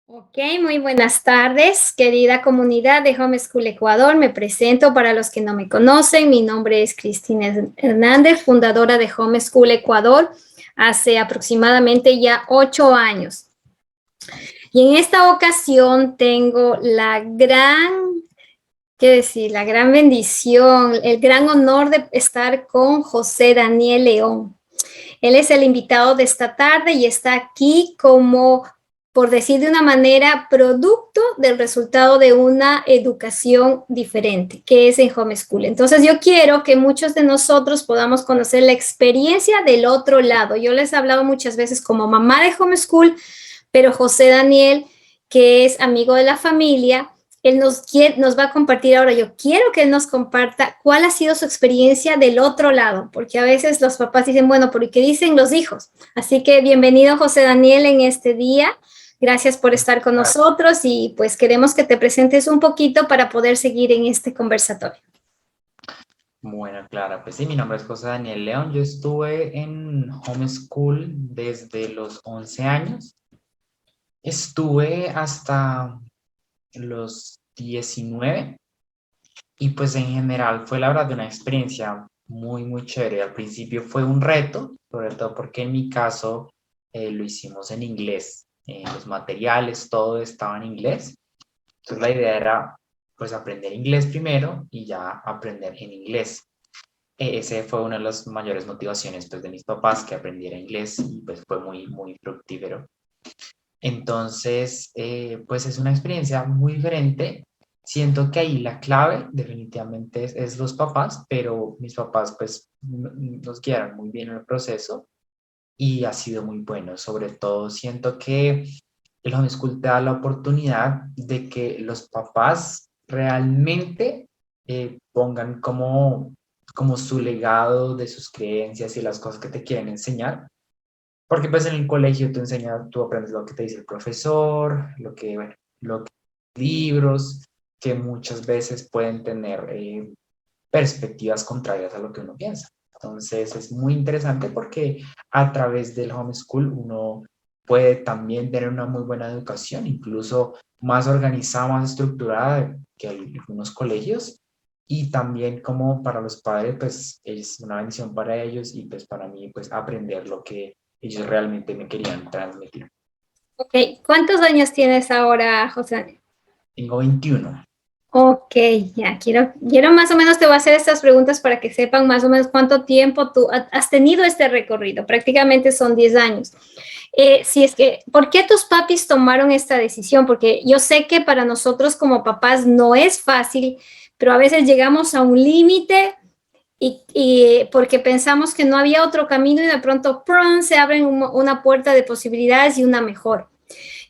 Ok, muy buenas tardes, querida comunidad de Homeschool Ecuador. Me presento para los que no me conocen. Mi nombre es Cristina Hernández, fundadora de Homeschool Ecuador hace aproximadamente ya 8 años. Y en esta ocasión tengo la gran bendición, el gran honor de estar con José Daniel León. Él es el invitado de esta tarde y está aquí como, por decir de una manera, producto del resultado de una educación diferente, que es en homeschool. Entonces yo quiero que muchos de nosotros podamos conocer la experiencia del otro lado. Yo les he hablado muchas veces como mamá de homeschool, pero José Daniel, que es amigo de la familia, él nos va a compartir ahora. Yo quiero que él nos comparta cuál ha sido su experiencia del otro lado, porque a veces los papás dicen, bueno, ¿pero qué dicen los hijos? Así que bienvenido, José Daniel, en este día. Gracias por estar con nosotros y pues queremos que te presentes un poquito para poder seguir en este conversatorio. Bueno, Clara, pues sí, mi nombre es José Daniel León. Yo estuve en homeschool desde los 11 años. Estuve hasta los 19 y pues en general fue la verdad una experiencia muy chévere. Al principio fue un reto, sobre todo porque en mi caso lo hicimos en inglés. Los materiales, todo estaba en inglés. Entonces la idea era pues aprender inglés primero y ya aprender en inglés. Ese fue una de las mayores motivaciones pues, de mis papás, que aprendiera inglés y pues fue muy fructífero. Entonces, pues es una experiencia muy diferente. Siento que ahí la clave definitivamente es los papás, pero mis papás pues nos guiaron muy bien en el proceso y ha sido muy bueno. Sobre todo siento que el homeschool te da la oportunidad de que los papás realmente pongan como su legado de sus creencias y las cosas que te quieren enseñar. Porque pues en el colegio tú aprendes lo que te dice el profesor, bueno, lo que libros, que muchas veces pueden tener perspectivas contrarias a lo que uno piensa. Entonces es muy interesante porque a través del homeschool uno puede también tener una muy buena educación, incluso más organizada, más estructurada que algunos colegios. Y también como para los padres, pues es una bendición para ellos y pues para mí, pues aprender lo que ellos realmente me querían transmitir. Ok, ¿cuántos años tienes ahora, José? Tengo 21. Ok, ya, quiero más o menos, te voy a hacer estas preguntas para que sepan más o menos cuánto tiempo tú has tenido este recorrido. Prácticamente son 10 años. Si es que, ¿por qué tus papis tomaron esta decisión? Porque yo sé que para nosotros como papás no es fácil, pero a veces llegamos a un límite y porque pensamos que no había otro camino y de pronto ¡prum!, se abre una puerta de posibilidades y una mejor.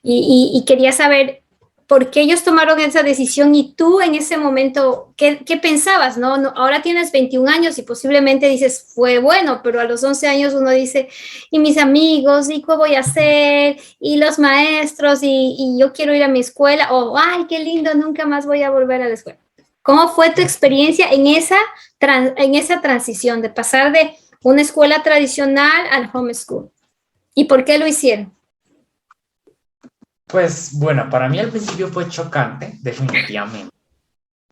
Y quería saber por qué ellos tomaron esa decisión y tú en ese momento, ¿qué pensabas? ¿No? Ahora tienes 21 años y posiblemente dices, fue bueno, pero a los 11 años uno dice, y mis amigos, ¿y qué voy a hacer? Y los maestros, y yo quiero ir a mi escuela, o, ay, qué lindo, nunca más voy a volver a la escuela. ¿Cómo fue tu experiencia en esa transición de pasar de una escuela tradicional al homeschool? ¿Y por qué lo hicieron? Pues bueno, para mí al principio fue chocante, definitivamente.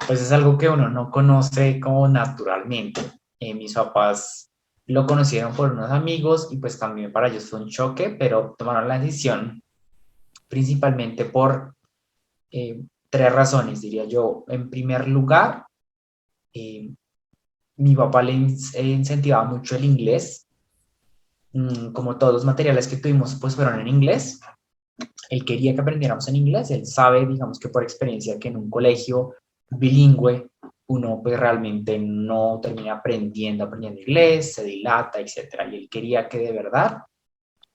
Pues es algo que uno no conoce como naturalmente. Mis papás lo conocieron por unos amigos y pues también para ellos fue un choque, pero tomaron la decisión principalmente por tres razones, diría yo. En primer lugar, eh, mi papá le incentivaba mucho el inglés. Como todos los materiales que tuvimos pues fueron en inglés. Él quería que aprendiéramos en inglés. Él sabe, digamos que por experiencia, que en un colegio bilingüe uno pues realmente no termina aprendiendo inglés, se dilata, etcétera. Y él quería que de verdad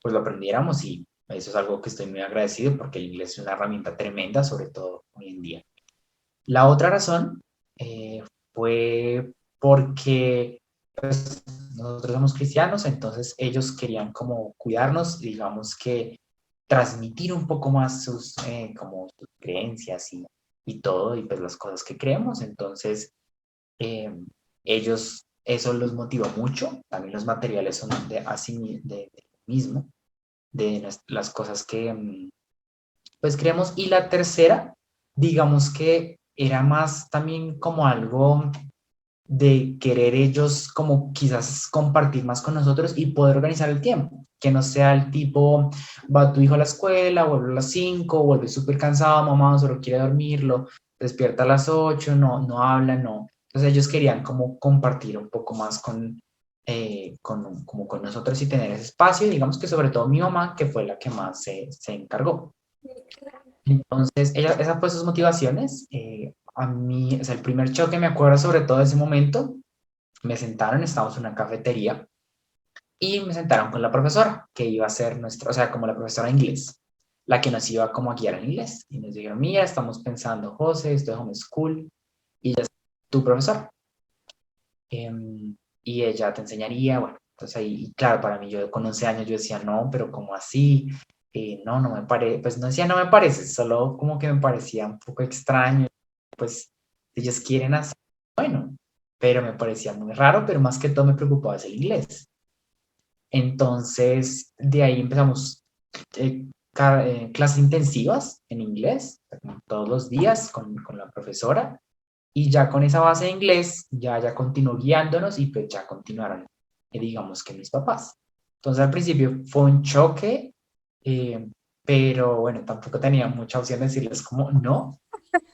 pues lo aprendiéramos y eso es algo que estoy muy agradecido porque el inglés es una herramienta tremenda, sobre todo hoy en día. La otra razón fue porque pues, nosotros somos cristianos, entonces ellos querían como cuidarnos, digamos que transmitir un poco más como sus creencias y todo, y pues las cosas que creemos. Entonces, ellos, eso los motivó mucho. También los materiales son de mismo, de las cosas que pues creemos. Y la tercera, digamos que era más también como algo de querer ellos como quizás compartir más con nosotros y poder organizar el tiempo, que no sea el tipo, va tu hijo a la escuela, vuelve a las 5, vuelve súper cansado, mamá solo quiere dormirlo, despierta a las 8, no habla, no. Entonces ellos querían como compartir un poco más como con nosotros y tener ese espacio, y digamos que sobre todo mi mamá, que fue la que más se encargó. Entonces, esas fue sus motivaciones. A mí, o sea, el primer choque me acuerdo sobre todo de ese momento, me sentaron, estábamos en una cafetería y me sentaron con la profesora, que iba a ser nuestra, o sea, como la profesora de inglés, la que nos iba como a guiar en inglés. Y nos dijeron, mira, estamos pensando, José, esto es homeschool, y ya es tu profesor. Y ella te enseñaría, bueno, entonces ahí, y claro, para mí, yo con 11 años, yo decía, no, pero ¿cómo así? No me parece, pues no decía, no me parece, solo como que me parecía un poco extraño, pues ellos quieren hacer, bueno, pero me parecía muy raro, pero más que todo me preocupaba es el inglés. Entonces, de ahí empezamos clases intensivas en inglés, todos los días con la profesora, y ya con esa base de inglés, ya continuó guiándonos y pues ya continuaron, digamos que mis papás. Entonces al principio fue un choque, eh, pero bueno, tampoco tenía mucha opción de decirles como no,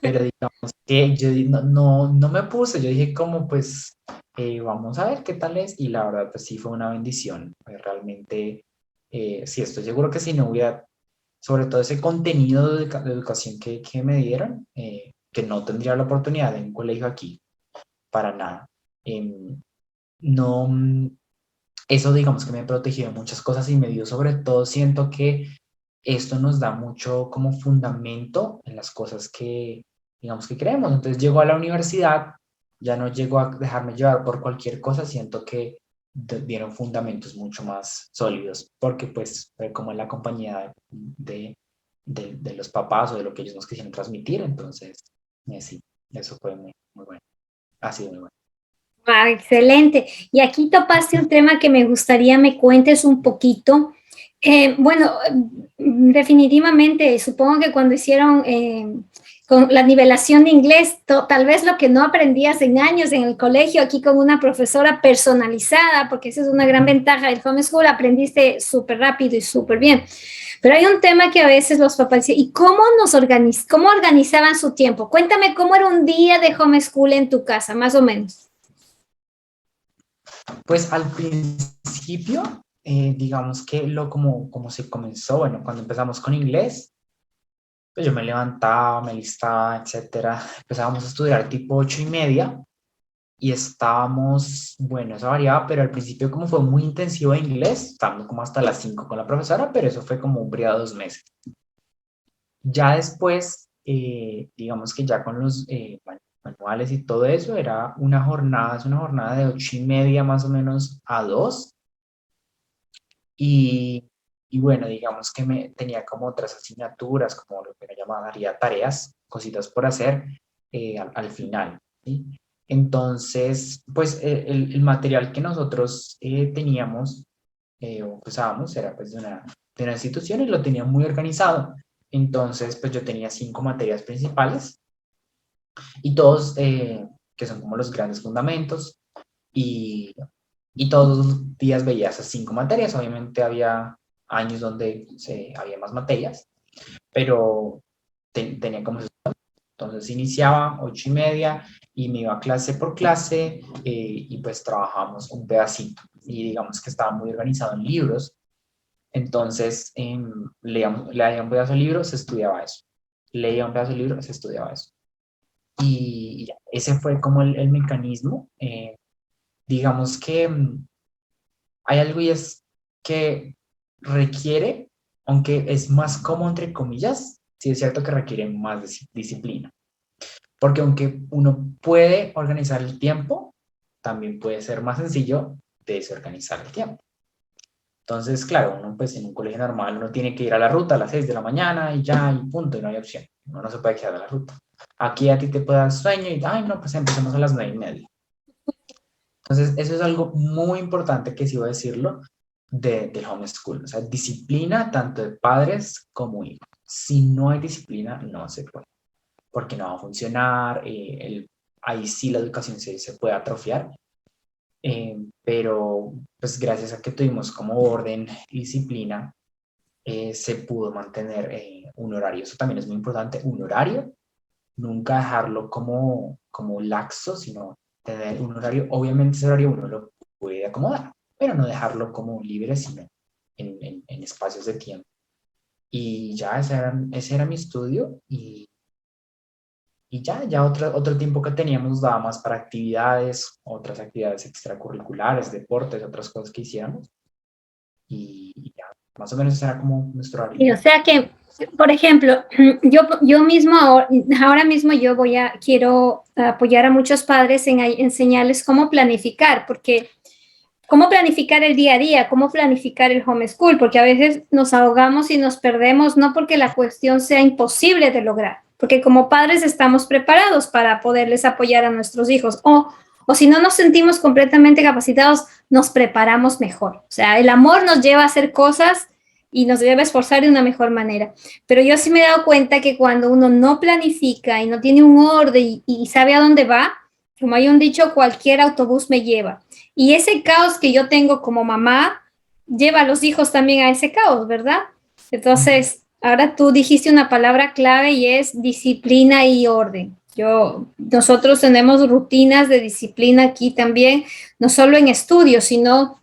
pero digamos que yo no me puse, yo dije como pues vamos a ver qué tal es, y la verdad pues sí fue una bendición, realmente sí estoy seguro que si no hubiera sobre todo ese contenido de educación que me dieron, que no tendría la oportunidad en un colegio aquí, para nada. No, eso digamos que me protegió de muchas cosas y me dio sobre todo, siento que esto nos da mucho como fundamento en las cosas que, digamos que creemos. Entonces llego a la universidad, ya no llego a dejarme llevar por cualquier cosa, siento que dieron fundamentos mucho más sólidos, porque pues fue como la compañía de los papás o de lo que ellos nos quisieron transmitir. Entonces sí, eso fue muy bueno, ha sido muy bueno. Ah, excelente. Y aquí topaste un tema que me gustaría me cuentes un poquito. Bueno, definitivamente, supongo que cuando hicieron con la nivelación de inglés, tal vez lo que no aprendías en años en el colegio, aquí con una profesora personalizada, porque esa es una gran ventaja del homeschool, aprendiste súper rápido y súper bien. Pero hay un tema que a veces los papás dicen, ¿y cómo organizaban su tiempo? Cuéntame cómo era un día de homeschool en tu casa, más o menos. Pues al principio, digamos que como se comenzó, bueno, cuando empezamos con inglés, pues yo me levantaba, me listaba, etcétera. Empezábamos a estudiar tipo 8:30 y estábamos, bueno, eso variaba, pero al principio como fue muy intensivo en inglés, estábamos como hasta las 5 con la profesora, pero eso fue como un periodo de 2 meses. Ya después, digamos que ya con los manuales y todo eso, es una jornada de 8:30 más o menos a 2. Y, y bueno, digamos que tenía como otras asignaturas, como lo que me llamaría tareas, cositas por hacer al final, ¿sí? Entonces, pues el material que nosotros teníamos o usábamos era pues de una institución y lo tenía muy organizado. Entonces, pues yo tenía 5 materias principales y todos que son como los grandes fundamentos, y todos los días veía esas 5 materias. Obviamente había años donde había más materias, pero tenía como eso. Entonces iniciaba 8:30 y me iba clase por clase, y pues trabajábamos un pedacito. Y digamos que estaba muy organizado en libros. Entonces leía un pedazo de libro, se estudiaba eso. Leía un pedazo de libro, se estudiaba eso. Y ya, ese fue como el mecanismo. Digamos que hay algo, y es que requiere, aunque es más cómodo entre comillas, sí es cierto que requiere más disciplina, porque aunque uno puede organizar el tiempo, también puede ser más sencillo desorganizar el tiempo. Entonces, claro, uno pues en un colegio normal uno tiene que ir a la ruta a las 6 de la mañana y ya, y punto, y no hay opción. Uno no se puede quedar de la ruta. Aquí a ti te puede dar sueño y, ay, no, pues empecemos a las 9:30. Entonces, eso es algo muy importante que sí voy a decirlo. del homeschool. O sea, disciplina tanto de padres como hijos. Si no hay disciplina, no se puede, porque no va a funcionar. Ahí sí la educación se puede atrofiar. Pero pues gracias a que tuvimos como orden y disciplina, se pudo mantener un horario. Eso también es muy importante, un horario, nunca dejarlo como laxo, sino tener un horario. Obviamente ese horario uno lo puede acomodar, pero no dejarlo como libre, sino en espacios de tiempo. Y ya ese era mi estudio, y ya otro tiempo que teníamos nos daba más para actividades, otras actividades extracurriculares, deportes, otras cosas que hiciéramos. Y ya, más o menos ese era como nuestro horario. Y o sea que, por ejemplo, yo mismo, ahora mismo quiero apoyar a muchos padres en enseñarles cómo planificar, porque cómo planificar el día a día, cómo planificar el homeschool, porque a veces nos ahogamos y nos perdemos, no porque la cuestión sea imposible de lograr, porque como padres estamos preparados para poderles apoyar a nuestros hijos, o si no nos sentimos completamente capacitados, nos preparamos mejor. O sea, el amor nos lleva a hacer cosas y nos debe esforzar de una mejor manera. Pero yo sí me he dado cuenta que cuando uno no planifica y no tiene un orden y sabe a dónde va, como hay un dicho, cualquier autobús me lleva. Y ese caos que yo tengo como mamá lleva a los hijos también a ese caos, ¿verdad? Entonces, ahora tú dijiste una palabra clave y es disciplina y orden. Nosotros tenemos rutinas de disciplina aquí también, no solo en estudios, sino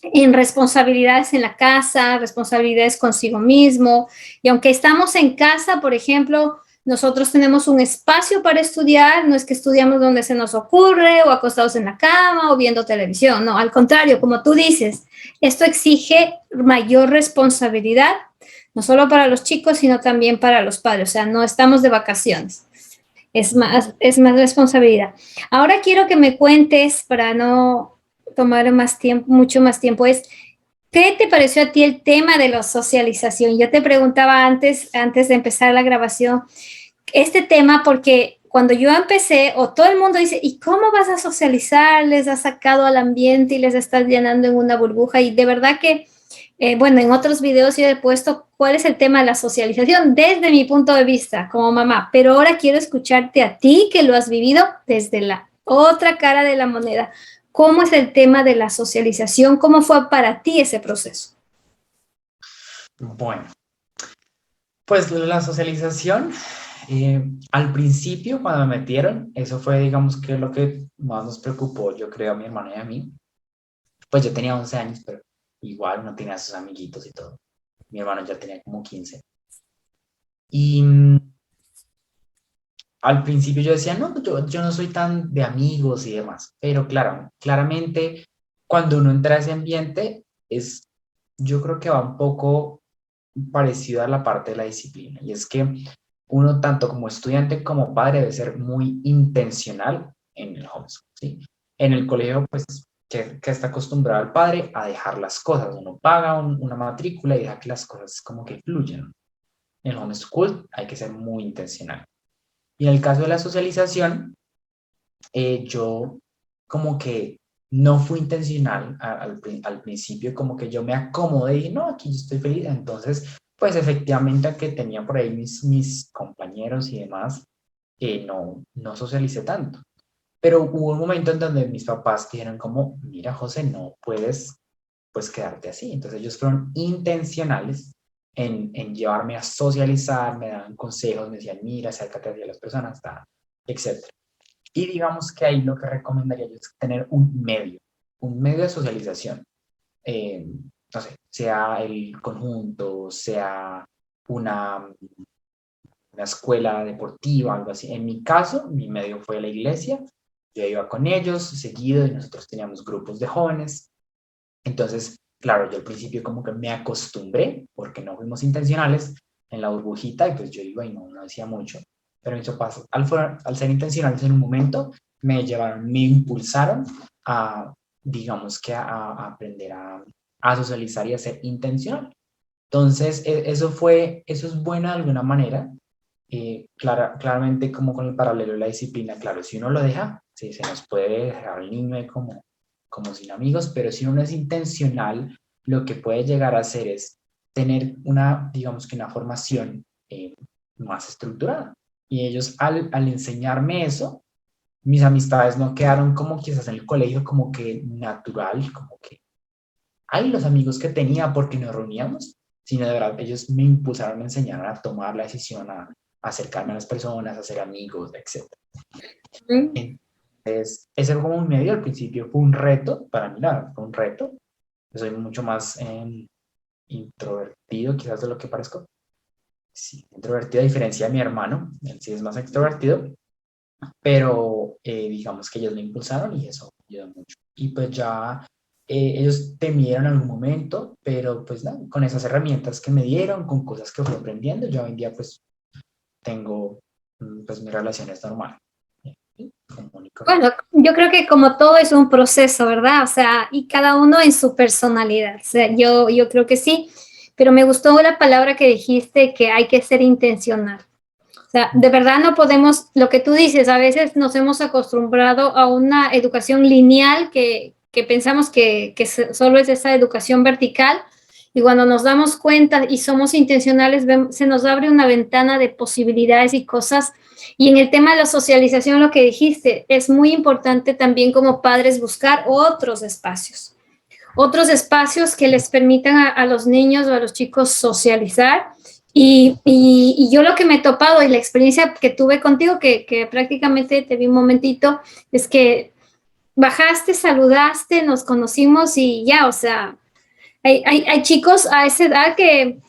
en responsabilidades en la casa, responsabilidades consigo mismo. Y aunque estamos en casa, por ejemplo, nosotros tenemos un espacio para estudiar, no es que estudiamos donde se nos ocurre o acostados en la cama o viendo televisión, no, al contrario, como tú dices, esto exige mayor responsabilidad, no solo para los chicos, sino también para los padres, o sea, no estamos de vacaciones, es más responsabilidad. Ahora quiero que me cuentes, para no tomar más tiempo, mucho más tiempo, ¿qué te pareció a ti el tema de la socialización? Yo te preguntaba antes de empezar la grabación, este tema porque cuando yo empecé, o todo el mundo dice, ¿y cómo vas a socializar? Les has sacado al ambiente y les estás llenando en una burbuja. Y de verdad que, bueno, en otros videos yo he puesto cuál es el tema de la socialización desde mi punto de vista como mamá, pero ahora quiero escucharte a ti que lo has vivido desde la otra cara de la moneda. ¿Cómo es el tema de la socialización? ¿Cómo fue para ti ese proceso? Bueno, pues la socialización, al principio cuando me metieron, eso fue digamos que lo que más nos preocupó, yo creo, a mi hermana y a mí. Pues yo tenía 11 años, pero igual no tenía sus amiguitos y todo. Mi hermano ya tenía como 15. Y al principio yo decía, no, yo no soy tan de amigos y demás. Pero claro, claramente cuando uno entra a ese ambiente, yo creo que va un poco parecido a la parte de la disciplina. Y es que uno, tanto como estudiante como padre, debe ser muy intencional en el homeschool, ¿sí? En el colegio, pues, que está acostumbrado el padre a dejar las cosas. Uno paga una matrícula y deja que las cosas como que fluyan. En el homeschool hay que ser muy intencional. Y en el caso de la socialización, yo como que no fui intencional al principio, como que yo me acomodé y dije, no, aquí yo estoy feliz. Entonces, pues efectivamente que tenía por ahí mis compañeros y demás, no socialicé tanto. Pero hubo un momento en donde mis papás dijeron como, mira, José, no puedes pues quedarte así. Entonces ellos fueron intencionales en llevarme a socializar, me daban consejos, me decían, mira, acércate a las personas, etc. Y digamos que ahí lo que recomendaría yo es tener un medio de socialización. No sé, sea el conjunto, sea una, una escuela deportiva, algo así. En mi caso, mi medio fue la iglesia. Yo iba con ellos seguido y nosotros teníamos grupos de jóvenes. Entonces, claro, yo al principio como que me acostumbré, porque no fuimos intencionales, en la burbujita, y pues yo iba y no decía mucho. Pero mis papás, al ser intencionales en un momento, me llevaron, me impulsaron a, digamos que a aprender a socializar y a ser intencional. Entonces, eso es bueno de alguna manera. Claramente, como con el paralelo de la disciplina, claro, si uno lo deja, se nos puede dejar el niño como sin amigos, pero si uno es intencional lo que puede llegar a hacer es tener una, digamos que una formación más estructurada. Y ellos al enseñarme eso, mis amistades no quedaron como quizás en el colegio como que natural, como que, ay, los amigos que tenía porque nos reuníamos, sino de verdad ellos me impulsaron a enseñar a tomar la decisión, a acercarme a las personas, a ser amigos, etc. Mm. Entonces, ese fue como un medio, al principio fue un reto, para mí fue un reto. Yo soy mucho más introvertido, quizás de lo que parezco. Sí, introvertido a diferencia de mi hermano, él sí es más extrovertido, pero digamos que ellos me impulsaron y eso me ayudó mucho. Y pues ya ellos temieron en algún momento, pero pues nada, con esas herramientas que me dieron, con cosas que fui aprendiendo, yo hoy en día pues tengo pues mis relaciones normales. Comunico. Bueno, yo creo que como todo es un proceso, ¿verdad? O sea, y cada uno en su personalidad. O sea, yo creo que sí, pero me gustó la palabra que dijiste, que hay que ser intencional. O sea, de verdad no podemos, lo que tú dices, a veces nos hemos acostumbrado a una educación lineal que pensamos que solo es esa educación vertical, y cuando nos damos cuenta y somos intencionales, se nos abre una ventana de posibilidades y cosas. Y en el tema de la socialización, lo que dijiste, es muy importante también como padres buscar otros espacios que les permitan a los niños o a los chicos socializar. Y yo lo que me he topado y la experiencia que tuve contigo, que prácticamente te vi un momentito, es que bajaste, saludaste, nos conocimos y ya, o sea, hay chicos a esa edad que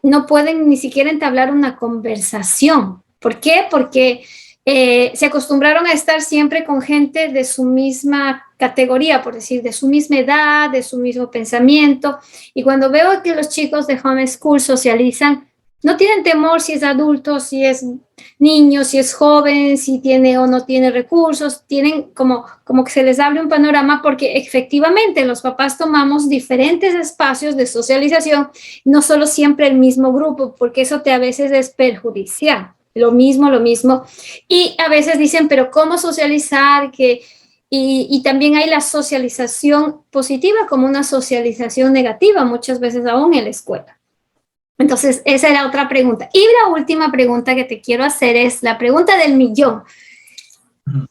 no pueden ni siquiera entablar una conversación. ¿Por qué? Porque se acostumbraron a estar siempre con gente de su misma categoría, por decir, de su misma edad, de su mismo pensamiento. Y cuando veo que los chicos de homeschool socializan, no tienen temor si es adulto, si es niño, si es joven, si tiene o no tiene recursos, tienen como que se les abre un panorama porque efectivamente los papás tomamos diferentes espacios de socialización, no solo siempre el mismo grupo, porque eso a veces es perjudicial. Lo mismo, lo mismo. Y a veces dicen, pero ¿cómo socializar? Y también hay la socialización positiva como una socialización negativa, muchas veces aún en la escuela. Entonces, esa era otra pregunta. Y la última pregunta que te quiero hacer es la pregunta del millón.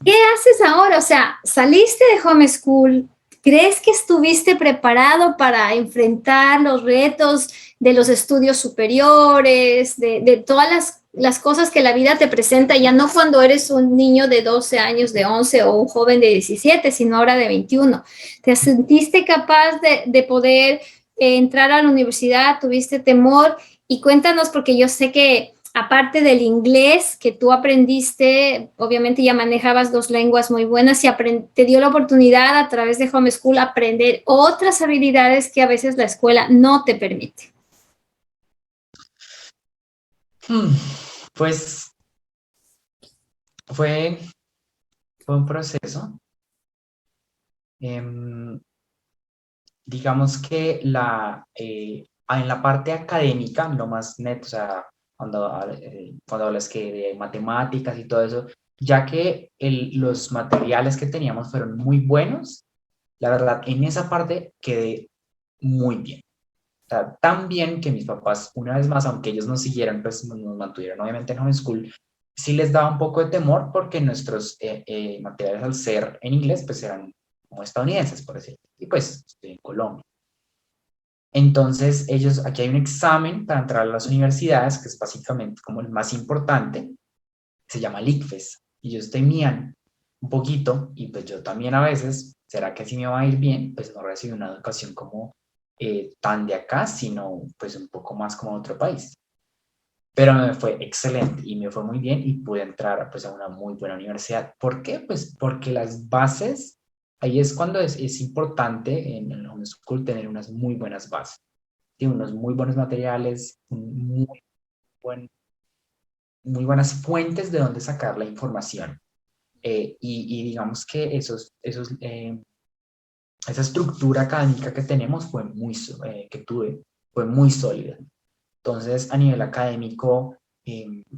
¿Qué haces ahora? O sea, saliste de homeschool, ¿crees que estuviste preparado para enfrentar los retos de los estudios superiores, de todas las cosas que la vida te presenta, ya no cuando eres un niño de 12 años, de 11 o un joven de 17, sino ahora de 21? ¿Te sentiste capaz de poder entrar a la universidad? ¿Tuviste temor? Y cuéntanos, porque yo sé que aparte del inglés que tú aprendiste, obviamente ya manejabas dos lenguas muy buenas y te dio la oportunidad a través de homeschool aprender otras habilidades que a veces la escuela no te permite. Pues fue, fue un proceso. Digamos que en la parte académica, lo más neto, o sea, cuando hablas que de matemáticas y todo eso, ya que los materiales que teníamos fueron muy buenos, la verdad, en esa parte quedé muy bien. O sea, tan bien que mis papás, una vez más, aunque ellos nos siguieran, pues nos mantuvieron obviamente en homeschool, sí les daba un poco de temor porque nuestros materiales al ser en inglés, pues eran como estadounidenses, por decirlo. Y pues estoy en Colombia. Entonces, aquí hay un examen para entrar a las universidades, que es básicamente como el más importante, se llama el ICFES. Y ellos temían un poquito, y pues yo también a veces, ¿será que así me va a ir bien? Pues no recibí una educación como tan de acá, sino pues un poco más como de otro país. Pero me fue excelente y me fue muy bien y pude entrar pues a una muy buena universidad. ¿Por qué? Pues porque las bases, ahí es cuando es importante en el homeschool tener unas muy buenas bases, tiene unos muy buenos materiales, buen, muy buenas fuentes de donde sacar la información. Y digamos que esa estructura académica que tenemos que tuve, fue muy sólida. Entonces, a nivel académico,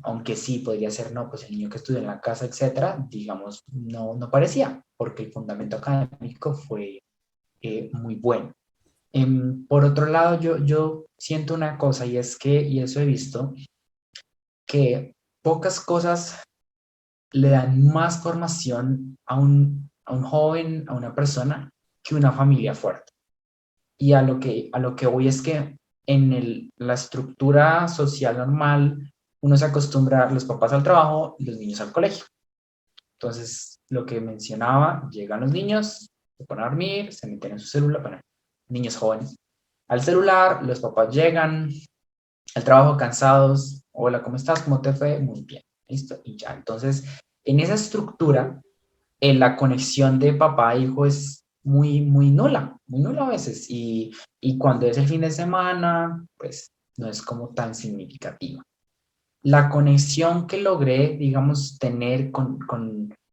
aunque sí podría ser, no, pues el niño que estudia en la casa, etcétera, digamos, no parecía, porque el fundamento académico fue muy bueno. Por otro lado, yo siento una cosa y es que, y eso he visto, que pocas cosas le dan más formación a un joven, a una persona, que una familia fuerte. Y a lo que voy es que en la estructura social normal, uno se acostumbra los papás al trabajo y los niños al colegio. Entonces, lo que mencionaba, llegan los niños, se ponen a dormir, se meten en su celular, bueno, niños jóvenes, al celular, los papás llegan al trabajo cansados, hola, ¿cómo estás? ¿Cómo te fue? Muy bien, listo, y ya. Entonces, en esa estructura, la conexión de papá e hijo es muy nula a veces, y cuando es el fin de semana, pues no es como tan significativa. La conexión que logré, digamos, tener con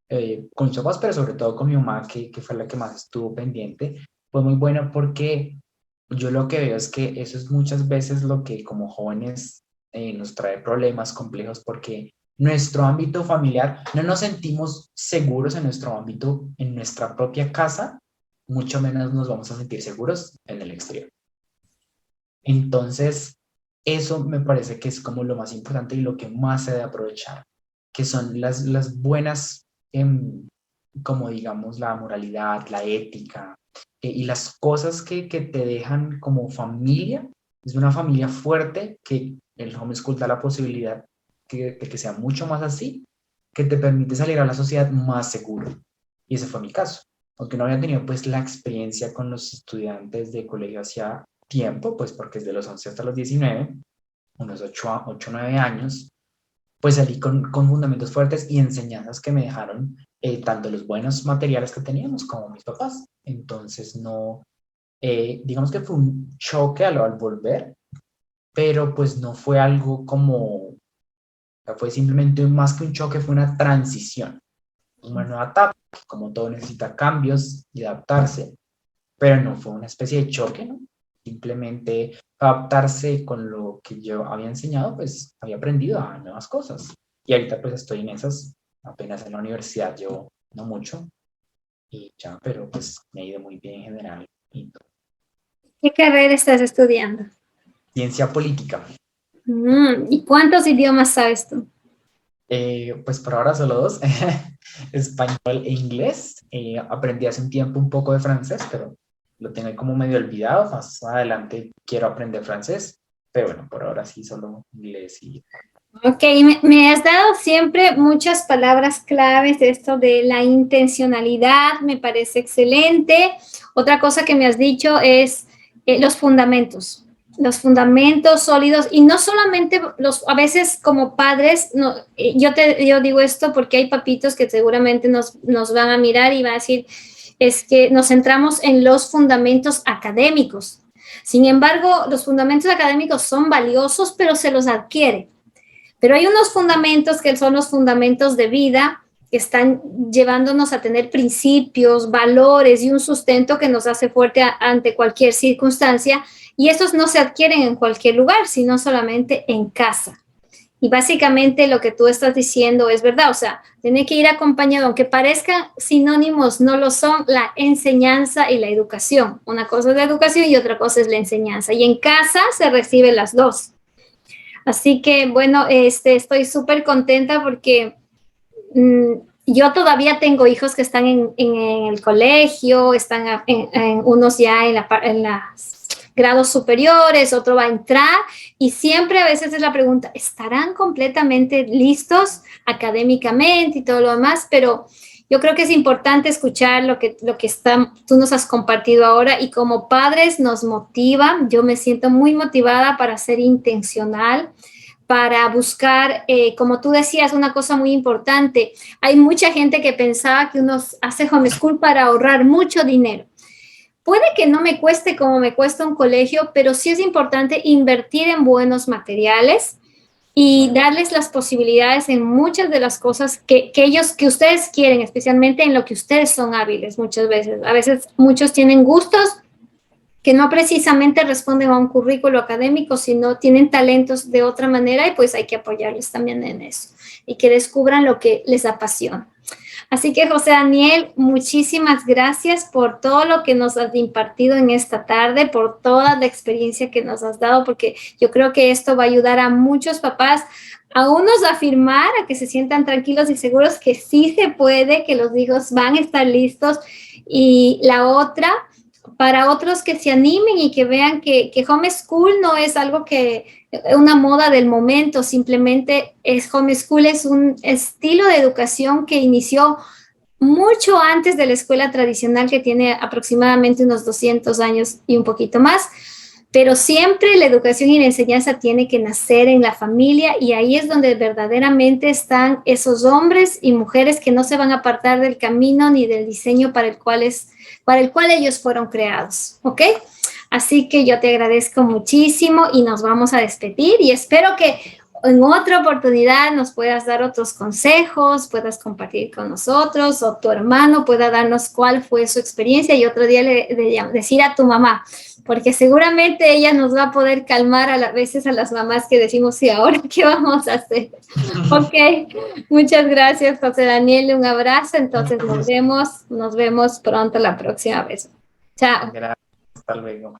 mis papás, pero sobre todo con mi mamá, que fue la que más estuvo pendiente, fue muy buena porque yo lo que veo es que eso es muchas veces lo que como jóvenes nos trae problemas complejos porque nuestro ámbito familiar no nos sentimos seguros en nuestro ámbito, en nuestra propia casa, mucho menos nos vamos a sentir seguros en el exterior. Entonces, eso me parece que es como lo más importante y lo que más se debe aprovechar, que son las buenas, como digamos, la moralidad, la ética, y las cosas que te dejan como familia. Es una familia fuerte que el homeschool da la posibilidad de que sea mucho más así, que te permite salir a la sociedad más seguro. Y ese fue mi caso. Aunque no había tenido pues la experiencia con los estudiantes de colegio hacia tiempo, pues porque es de los 11 hasta los 19, unos 8 o 9 años, pues salí con fundamentos fuertes y enseñanzas que me dejaron tanto los buenos materiales que teníamos como mis papás. Entonces, no, digamos que fue un choque al volver, pero pues no fue algo como, fue simplemente más que un choque, fue una transición, una nueva etapa, que como todo necesita cambios y adaptarse, pero no fue una especie de choque, ¿no? Simplemente adaptarse con lo que yo había enseñado, pues había aprendido a nuevas cosas. Y ahorita pues estoy en esas, apenas en la universidad llevo no mucho y ya, pero pues me ha ido muy bien en general. Y ¿Qué carrera estás estudiando? ciencia política. ¿Y cuántos idiomas sabes tú? Pues por ahora solo dos, español e inglés. Aprendí hace un tiempo un poco de francés, pero lo tengo como medio olvidado. Más adelante quiero aprender francés, pero bueno, por ahora sí solo inglés y... Ok, me has dado siempre muchas palabras claves de esto de la intencionalidad, me parece excelente. Otra cosa que me has dicho es los fundamentos sólidos y no solamente a veces como padres, no, yo digo esto porque hay papitos que seguramente nos van a mirar y van a decir, es que nos centramos en los fundamentos académicos. Sin embargo, los fundamentos académicos son valiosos, pero se los adquiere. Pero hay unos fundamentos que son los fundamentos de vida que están llevándonos a tener principios, valores y un sustento que nos hace fuerte ante cualquier circunstancia. Y estos no se adquieren en cualquier lugar, sino solamente en casa. Y básicamente lo que tú estás diciendo es verdad, o sea, tiene que ir acompañado, aunque parezcan sinónimos, no lo son, la enseñanza y la educación. Una cosa es la educación y otra cosa es la enseñanza. Y en casa se reciben las dos. Así que, bueno, estoy súper contenta porque yo todavía tengo hijos que están en el colegio, están en unos ya en las grados superiores, otro va a entrar y siempre a veces es la pregunta, ¿estarán completamente listos académicamente y todo lo demás? Pero yo creo que es importante escuchar lo que tú nos has compartido ahora y como padres nos motiva, yo me siento muy motivada para ser intencional, para buscar, como tú decías, una cosa muy importante. Hay mucha gente que pensaba que uno hace homeschool para ahorrar mucho dinero. Puede que no me cueste como me cuesta un colegio, pero sí es importante invertir en buenos materiales y darles las posibilidades en muchas de las cosas que ustedes quieren, especialmente en lo que ustedes son hábiles muchas veces. A veces muchos tienen gustos que no precisamente responden a un currículo académico, sino tienen talentos de otra manera y pues hay que apoyarles también en eso y que descubran lo que les apasiona. Así que, José Daniel, muchísimas gracias por todo lo que nos has impartido en esta tarde, por toda la experiencia que nos has dado, porque yo creo que esto va a ayudar a muchos papás, a unos a afirmar, a que se sientan tranquilos y seguros que sí se puede, que los hijos van a estar listos. Y la otra, para otros que se animen y que vean que homeschool no es algo que una moda del momento, simplemente es homeschool, es un estilo de educación que inició mucho antes de la escuela tradicional, que tiene aproximadamente unos 200 años y un poquito más, pero siempre la educación y la enseñanza tiene que nacer en la familia, y ahí es donde verdaderamente están esos hombres y mujeres que no se van a apartar del camino ni del diseño para el cual ellos fueron creados, ¿ok? Así que yo te agradezco muchísimo y nos vamos a despedir, y espero que en otra oportunidad nos puedas dar otros consejos, puedas compartir con nosotros, o tu hermano pueda darnos cuál fue su experiencia, y otro día decir a tu mamá, porque seguramente ella nos va a poder calmar a veces a las mamás que decimos, sí, ahora qué vamos a hacer. Ok, muchas gracias, José Daniel, un abrazo, entonces nos vemos pronto la próxima vez. Chao. Gracias, hasta luego.